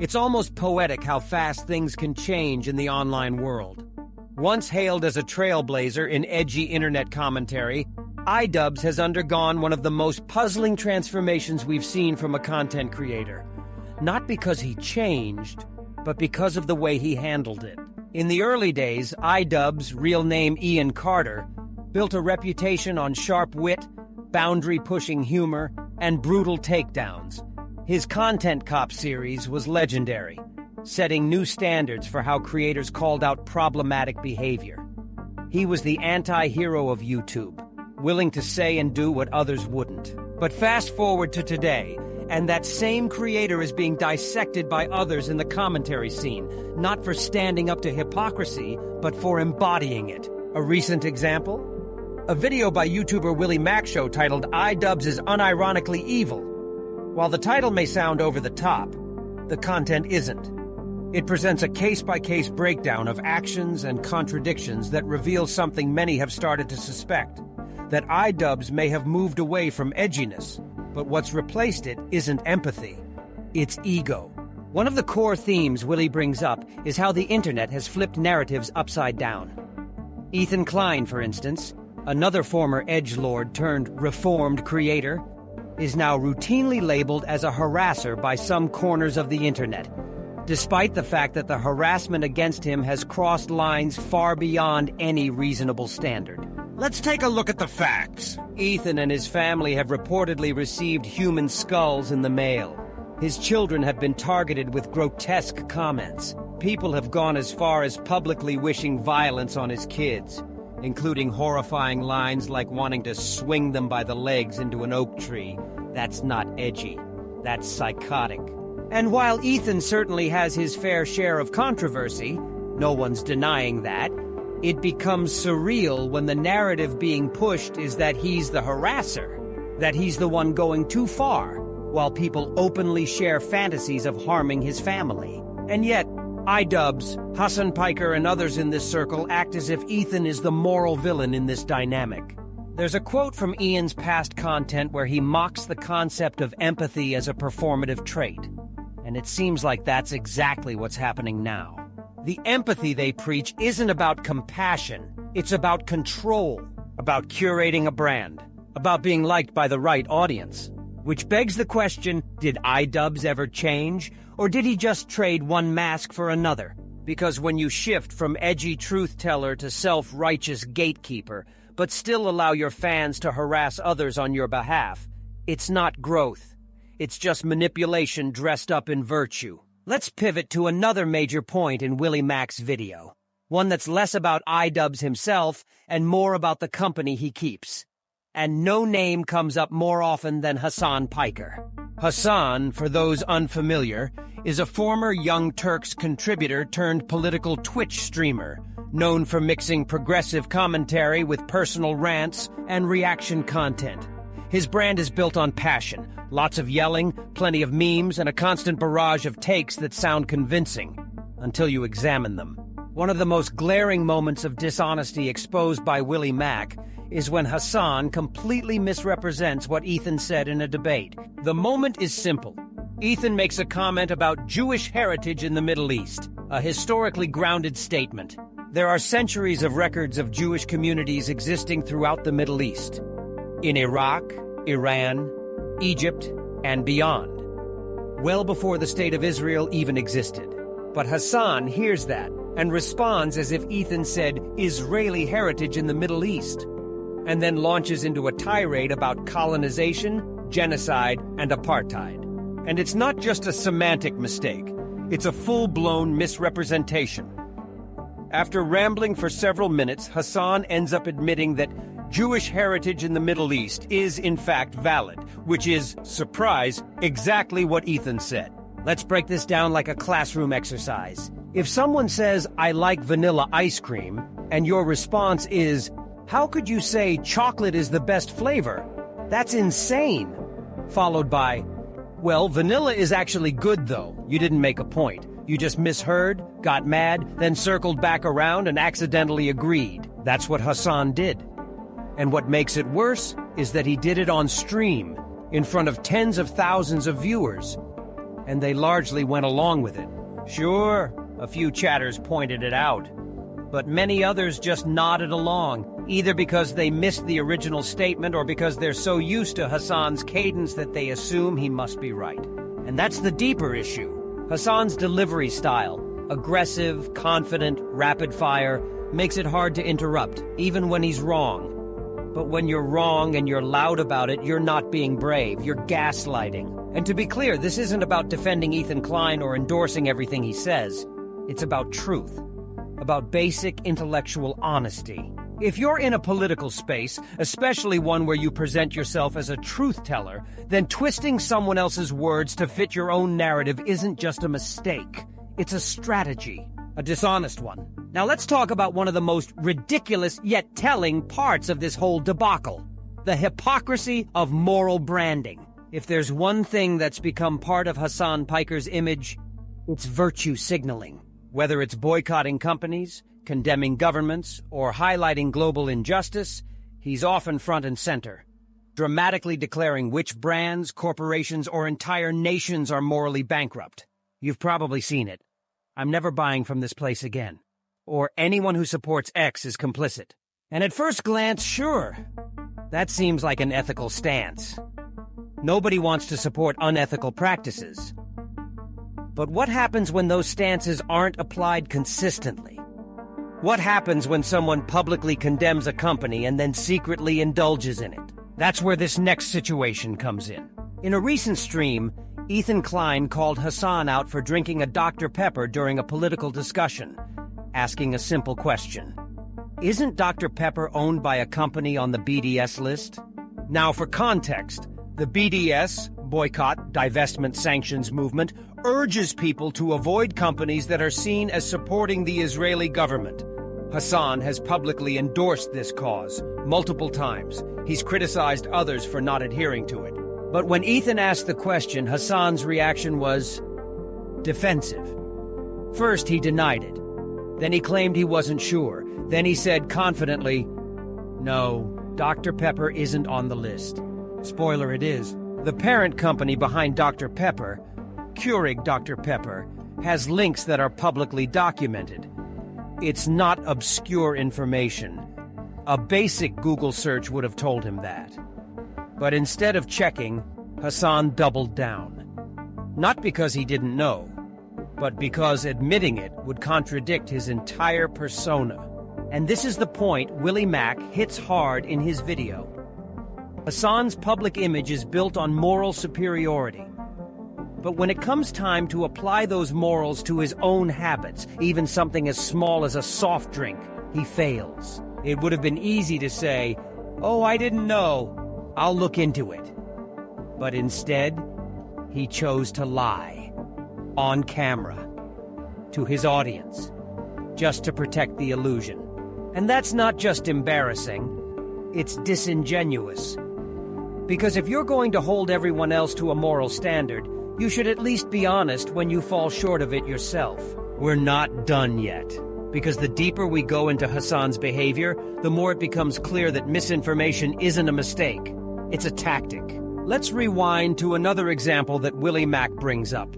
It's almost poetic how fast things can change in the online world. Once hailed as a trailblazer in edgy internet commentary, iDubbbz has undergone one of the most puzzling transformations we've seen from a content creator. Not because he changed, but because of the way he handled it. In the early days, iDubbbz, real name Ian Carter, built a reputation on sharp wit, boundary-pushing humor, and brutal takedowns. His Content Cop series was legendary, setting new standards for how creators called out problematic behavior. He was the anti-hero of YouTube, willing to say and do what others wouldn't. But fast forward to today, and that same creator is being dissected by others in the commentary scene, not for standing up to hypocrisy, but for embodying it. A recent example? A video by YouTuber Willy Mac Show titled iDubbbz Is Unironically Evil. While the title may sound over the top, the content isn't. It presents a case-by-case breakdown of actions and contradictions that reveal something many have started to suspect, that iDubbbz may have moved away from edginess, but what's replaced it isn't empathy, it's ego. One of the core themes Willy brings up is how the internet has flipped narratives upside down. Ethan Klein, for instance, another former edgelord turned reformed creator, is now routinely labeled as a harasser by some corners of the internet, despite the fact that the harassment against him has crossed lines far beyond any reasonable standard. Let's take a look at the facts. Ethan and his family have reportedly received human skulls in the mail. His children have been targeted with grotesque comments. People have gone as far as publicly wishing violence on his kids, including horrifying lines like wanting to swing them by the legs into an oak tree. That's not edgy. That's psychotic. And while Ethan certainly has his fair share of controversy, no one's denying that, it becomes surreal when the narrative being pushed is that he's the harasser, that he's the one going too far, while people openly share fantasies of harming his family. And yet, iDubbbz, Hasan Piker, and others in this circle act as if Ethan is the moral villain in this dynamic. There's a quote from Ian's past content where he mocks the concept of empathy as a performative trait. And it seems like that's exactly what's happening now. The empathy they preach isn't about compassion. It's about control, about curating a brand, about being liked by the right audience. Which begs the question, did iDubbbz ever change? Or did he just trade one mask for another? Because when you shift from edgy truth-teller to self-righteous gatekeeper, but still allow your fans to harass others on your behalf, it's not growth. It's just manipulation dressed up in virtue. Let's pivot to another major point in Willy Mac's video, one that's less about iDubbbz himself and more about the company he keeps. And no name comes up more often than Hasan Piker. Hasan, for those unfamiliar, is a former Young Turks contributor turned political Twitch streamer, known for mixing progressive commentary with personal rants and reaction content. His brand is built on passion, lots of yelling, plenty of memes, and a constant barrage of takes that sound convincing, until you examine them. One of the most glaring moments of dishonesty exposed by Willy Mac is when Hasan completely misrepresents what Ethan said in a debate. The moment is simple. Ethan makes a comment about Jewish heritage in the Middle East, a historically grounded statement. There are centuries of records of Jewish communities existing throughout the Middle East, in Iraq, Iran, Egypt, and beyond, well before the State of Israel even existed. But Hasan hears that and responds as if Ethan said Israeli heritage in the Middle East, and then launches into a tirade about colonization, genocide, and apartheid. And it's not just a semantic mistake, it's a full-blown misrepresentation. After rambling for several minutes, Hasan ends up admitting that Jewish heritage in the Middle East is, in fact, valid, which is, surprise, exactly what Ethan said. Let's break this down like a classroom exercise. If someone says, "I like vanilla ice cream," and your response is, "How could you say chocolate is the best flavor? That's insane," followed by, "Well, vanilla is actually good, though. You didn't make a point. You just misheard, got mad, then circled back around and accidentally agreed." That's what Hasan did. And what makes it worse is that he did it on stream, in front of tens of thousands of viewers. and they largely went along with it. Sure, a few chatters pointed it out, but many others just nodded along, either because they missed the original statement or because they're so used to Hasan's cadence that they assume he must be right. And that's the deeper issue. Hasan's delivery style, aggressive, confident, rapid-fire, makes it hard to interrupt, even when he's wrong. But when you're wrong and you're loud about it, you're not being brave, you're gaslighting. And to be clear, this isn't about defending Ethan Klein or endorsing everything he says. It's about truth, about basic intellectual honesty. If you're in a political space, especially one where you present yourself as a truth-teller, then twisting someone else's words to fit your own narrative isn't just a mistake. It's a strategy, a dishonest one. Now let's talk about one of the most ridiculous yet telling parts of this whole debacle: the hypocrisy of moral branding. If there's one thing that's become part of Hasan Piker's image, it's virtue signaling. Whether it's boycotting companies, condemning governments, or highlighting global injustice, he's often front and center, dramatically declaring which brands, corporations, or entire nations are morally bankrupt. You've probably seen it. I'm never buying from this place again. Or anyone who supports X is complicit. And at first glance, sure, that seems like an ethical stance. Nobody wants to support unethical practices. But what happens when those stances aren't applied consistently? What happens when someone publicly condemns a company and then secretly indulges in it? That's where this next situation comes in. In a recent stream, Ethan Klein called Hasan out for drinking a Dr. Pepper during a political discussion, asking a simple question. Isn't Dr. Pepper owned by a company on the BDS list? Now, for context, the BDS, Boycott, Divestment, Sanctions movement, urges people to avoid companies that are seen as supporting the Israeli government. Hasan has publicly endorsed this cause multiple times. He's criticized others for not adhering to it. But when Ethan asked the question, Hasan's reaction was defensive. First, he denied it. Then he claimed he wasn't sure. Then he said confidently, "No, Dr. Pepper isn't on the list." Spoiler, it is. The parent company behind Dr. Pepper, Keurig Dr. Pepper, has links that are publicly documented. It's not obscure information. A basic Google search would have told him that. But instead of checking, Hasan doubled down. Not because he didn't know, but because admitting it would contradict his entire persona. And this is the point Willy Mac hits hard in his video. Hasan's public image is built on moral superiority. But when it comes time to apply those morals to his own habits, even something as small as a soft drink, he fails. It would have been easy to say, "Oh, I didn't know. I'll look into it." But instead, he chose to lie. On camera. To his audience. Just to protect the illusion. And that's not just embarrassing. It's disingenuous. Because if you're going to hold everyone else to a moral standard, you should at least be honest when you fall short of it yourself. We're not done yet. Because the deeper we go into Hasan's behavior, the more it becomes clear that misinformation isn't a mistake. It's a tactic. Let's rewind to another example that Willy Mac brings up.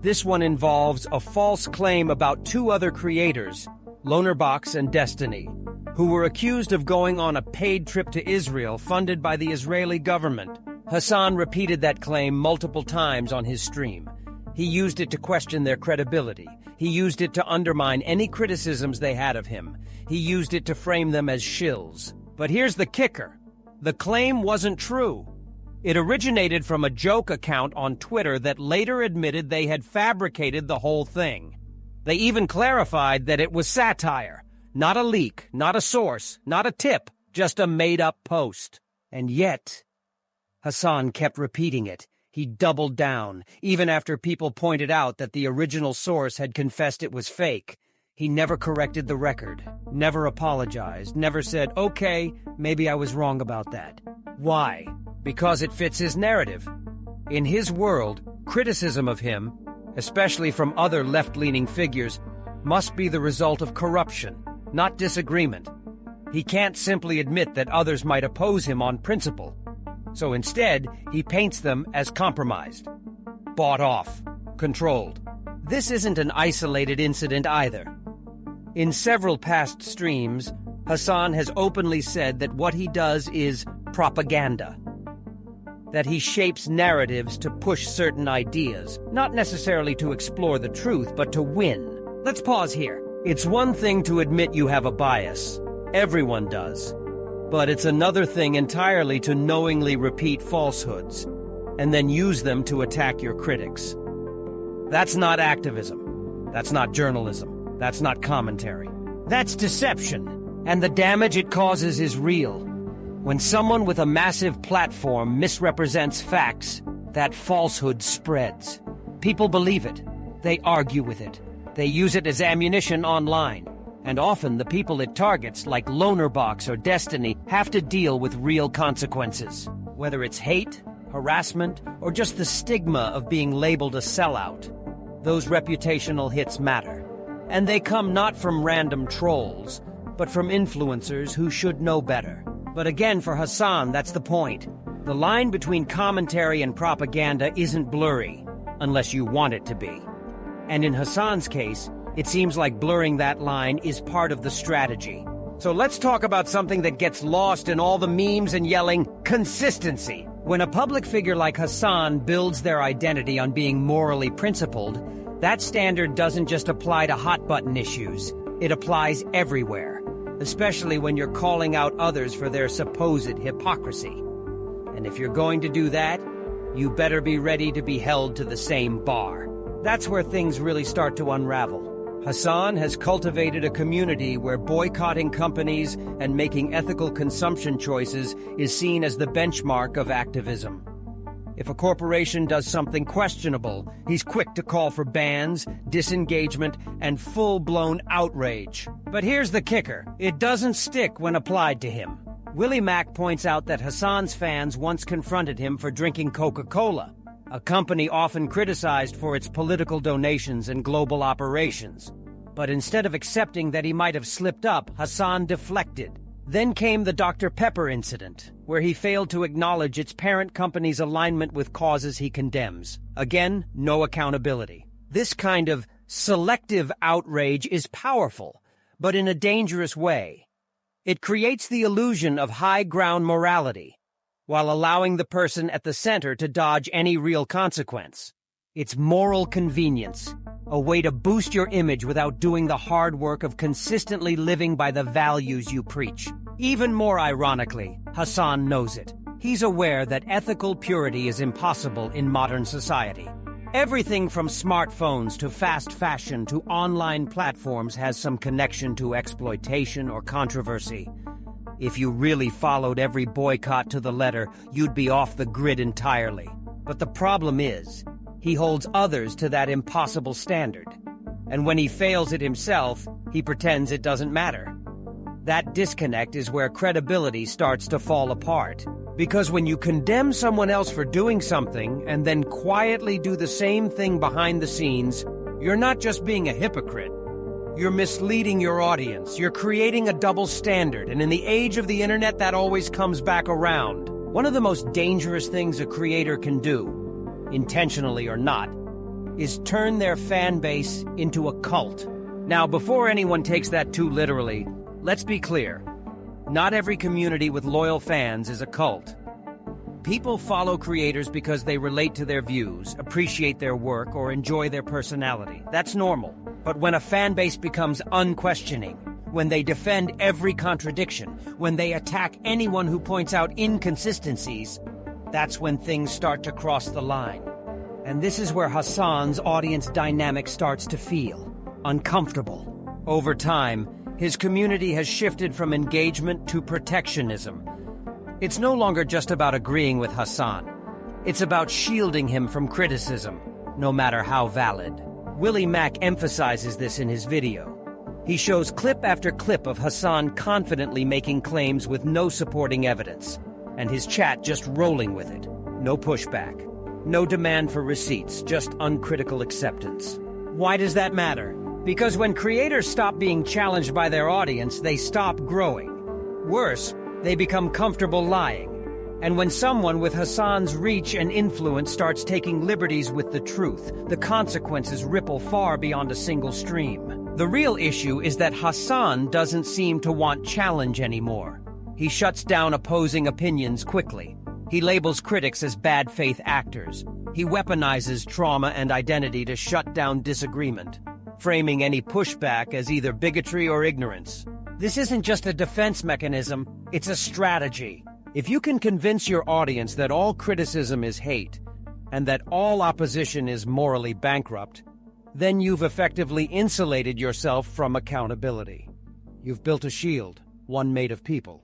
This one involves a false claim about two other creators, Lonerbox and Destiny, who were accused of going on a paid trip to Israel funded by the Israeli government. Hasan repeated that claim multiple times on his stream. He used it to question their credibility. He used it to undermine any criticisms they had of him. He used it to frame them as shills. But here's the kicker. The claim wasn't true. It originated from a joke account on Twitter that later admitted they had fabricated the whole thing. They even clarified that it was satire, not a leak, not a source, not a tip, just a made-up post. And yet, Hasan kept repeating it. He doubled down, even after people pointed out that the original source had confessed it was fake. He never corrected the record, never apologized, never said, "Okay, maybe I was wrong about that." Why? Because it fits his narrative. In his world, criticism of him, especially from other left-leaning figures, must be the result of corruption, not disagreement. He can't simply admit that others might oppose him on principle. So instead, he paints them as compromised, bought off, controlled. This isn't an isolated incident either. In several past streams, Hasan has openly said that what he does is propaganda. That he shapes narratives to push certain ideas, not necessarily to explore the truth, but to win. Let's pause here. It's one thing to admit you have a bias. Everyone does. But it's another thing entirely to knowingly repeat falsehoods, and then use them to attack your critics. That's not activism. That's not journalism. That's not commentary. That's deception, and the damage it causes is real. When someone with a massive platform misrepresents facts, that falsehood spreads. People believe it. They argue with it. They use it as ammunition online. And often the people it targets, like Lonerbox or Destiny, have to deal with real consequences. Whether it's hate, harassment, or just the stigma of being labeled a sellout. Those reputational hits matter. And they come not from random trolls, but from influencers who should know better. But again, for Hasan, that's the point. The line between commentary and propaganda isn't blurry, unless you want it to be. And in Hasan's case, it seems like blurring that line is part of the strategy. So let's talk about something that gets lost in all the memes and yelling: consistency. When a public figure like Hasan builds their identity on being morally principled, that standard doesn't just apply to hot-button issues. It applies everywhere, especially when you're calling out others for their supposed hypocrisy. And if you're going to do that, you better be ready to be held to the same bar. That's where things really start to unravel. Hasan has cultivated a community where boycotting companies and making ethical consumption choices is seen as the benchmark of activism. If a corporation does something questionable, he's quick to call for bans, disengagement, and full-blown outrage. But here's the kicker: it doesn't stick when applied to him. Willy Mac points out that Hasan's fans once confronted him for drinking Coca-Cola, a company often criticized for its political donations and global operations. But instead of accepting that he might have slipped up, Hasan deflected. Then came the Dr. Pepper incident, where he failed to acknowledge its parent company's alignment with causes he condemns. Again, no accountability. This kind of selective outrage is powerful, but in a dangerous way. It creates the illusion of high-ground morality, while allowing the person at the center to dodge any real consequence. It's moral convenience, a way to boost your image without doing the hard work of consistently living by the values you preach. Even more ironically, Hasan knows it. He's aware that ethical purity is impossible in modern society. Everything from smartphones to fast fashion to online platforms has some connection to exploitation or controversy. If you really followed every boycott to the letter, you'd be off the grid entirely. But the problem is, he holds others to that impossible standard. And when he fails it himself, he pretends it doesn't matter. That disconnect is where credibility starts to fall apart. Because when you condemn someone else for doing something and then quietly do the same thing behind the scenes, you're not just being a hypocrite. You're misleading your audience. You're creating a double standard, and in the age of the internet, that always comes back around. One of the most dangerous things a creator can do, intentionally or not, is turn their fan base into a cult. Now, before anyone takes that too literally, let's be clear. Not every community with loyal fans is a cult. People follow creators because they relate to their views, appreciate their work, or enjoy their personality. That's normal. But when a fan base becomes unquestioning, when they defend every contradiction, when they attack anyone who points out inconsistencies, that's when things start to cross the line. And this is where Hasan's audience dynamic starts to feel uncomfortable. Over time, his community has shifted from engagement to protectionism. It's no longer just about agreeing with Hasan. It's about shielding him from criticism, no matter how valid. Willy Mac emphasizes this in his video. He shows clip after clip of Hasan confidently making claims with no supporting evidence, and his chat just rolling with it. No pushback. No demand for receipts, just uncritical acceptance. Why does that matter? Because when creators stop being challenged by their audience, they stop growing. Worse, they become comfortable lying. And when someone with Hasan's reach and influence starts taking liberties with the truth, the consequences ripple far beyond a single stream. The real issue is that Hasan doesn't seem to want challenge anymore. He shuts down opposing opinions quickly. He labels critics as bad faith actors. He weaponizes trauma and identity to shut down disagreement, framing any pushback as either bigotry or ignorance. This isn't just a defense mechanism, it's a strategy. If you can convince your audience that all criticism is hate, and that all opposition is morally bankrupt, then you've effectively insulated yourself from accountability. You've built a shield, one made of people,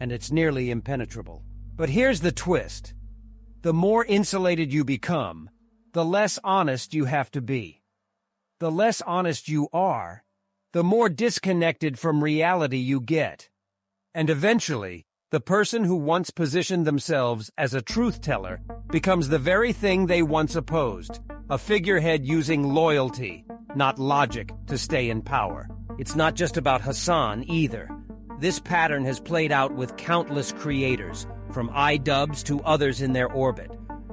and it's nearly impenetrable. But here's the twist. The more insulated you become, the less honest you have to be. The less honest you are, the more disconnected from reality you get. And eventually, the person who once positioned themselves as a truth-teller becomes the very thing they once opposed, a figurehead using loyalty, not logic, to stay in power. It's not just about Hasan either. This pattern has played out with countless creators, from iDubbbz to others in their orbit.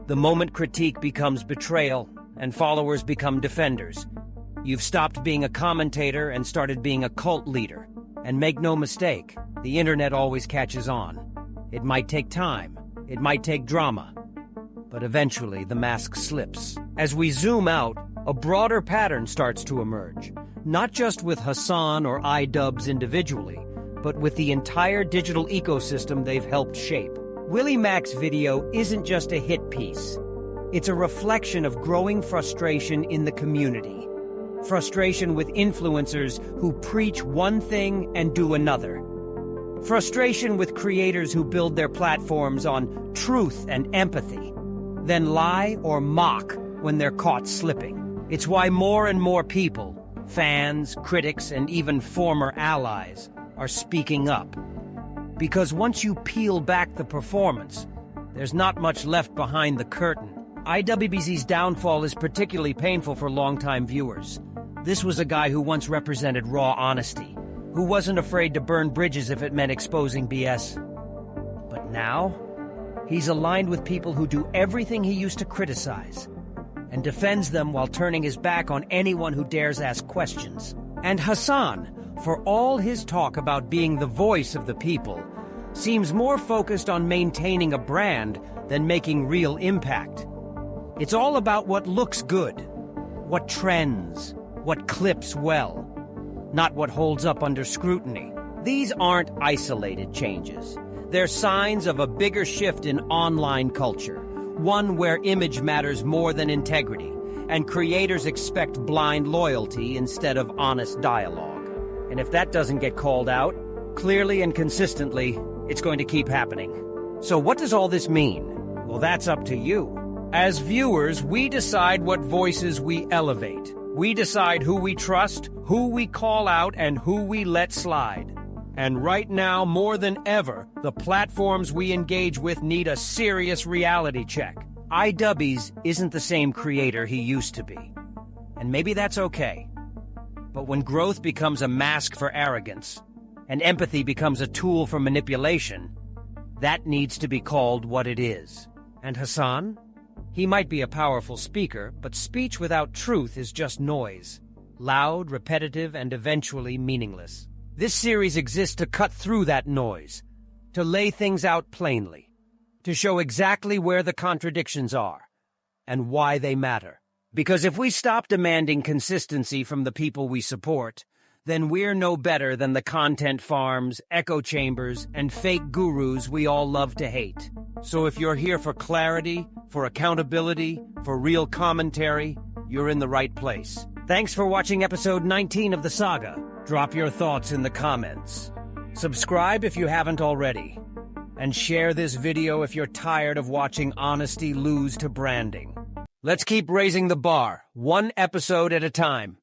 The moment critique becomes betrayal, and followers become defenders. You've stopped being a commentator and started being a cult leader. And make no mistake, the internet always catches on. It might take time, it might take drama, but eventually the mask slips. As we zoom out, a broader pattern starts to emerge, not just with Hasan or iDubbbz individually, but with the entire digital ecosystem they've helped shape. Willy Mac's video isn't just a hit piece. It's a reflection of growing frustration in the community. Frustration with influencers who preach one thing and do another. Frustration with creators who build their platforms on truth and empathy, then lie or mock when they're caught slipping. It's why more and more people, fans, critics, and even former allies, are speaking up. Because once you peel back the performance, there's not much left behind the curtain. iDubbbz's downfall is particularly painful for longtime viewers. This was a guy who once represented raw honesty, who wasn't afraid to burn bridges if it meant exposing BS. But now, he's aligned with people who do everything he used to criticize, and defends them while turning his back on anyone who dares ask questions. And Hasan, for all his talk about being the voice of the people, seems more focused on maintaining a brand than making real impact. It's all about what looks good, what trends, what clips well, not what holds up under scrutiny. These aren't isolated changes. They're signs of a bigger shift in online culture, one where image matters more than integrity, and creators expect blind loyalty instead of honest dialogue. And if that doesn't get called out, clearly and consistently, it's going to keep happening. So what does all this mean? Well, that's up to you. As viewers, we decide what voices we elevate. We decide who we trust, who we call out, and who we let slide. And right now, more than ever, the platforms we engage with need a serious reality check. iDubbbz isn't the same creator he used to be. And maybe that's okay. But when growth becomes a mask for arrogance, and empathy becomes a tool for manipulation, that needs to be called what it is. And Hasan? He might be a powerful speaker, but speech without truth is just noise. Loud, repetitive, and eventually meaningless. This series exists to cut through that noise, to lay things out plainly, to show exactly where the contradictions are, and why they matter. Because if we stop demanding consistency from the people we support, then we're no better than the content farms, echo chambers, and fake gurus we all love to hate. So if you're here for clarity, for accountability, for real commentary, you're in the right place. Thanks for watching episode 19 of the saga. Drop your thoughts in the comments. Subscribe if you haven't already. And share this video if you're tired of watching honesty lose to branding. Let's keep raising the bar, one episode at a time.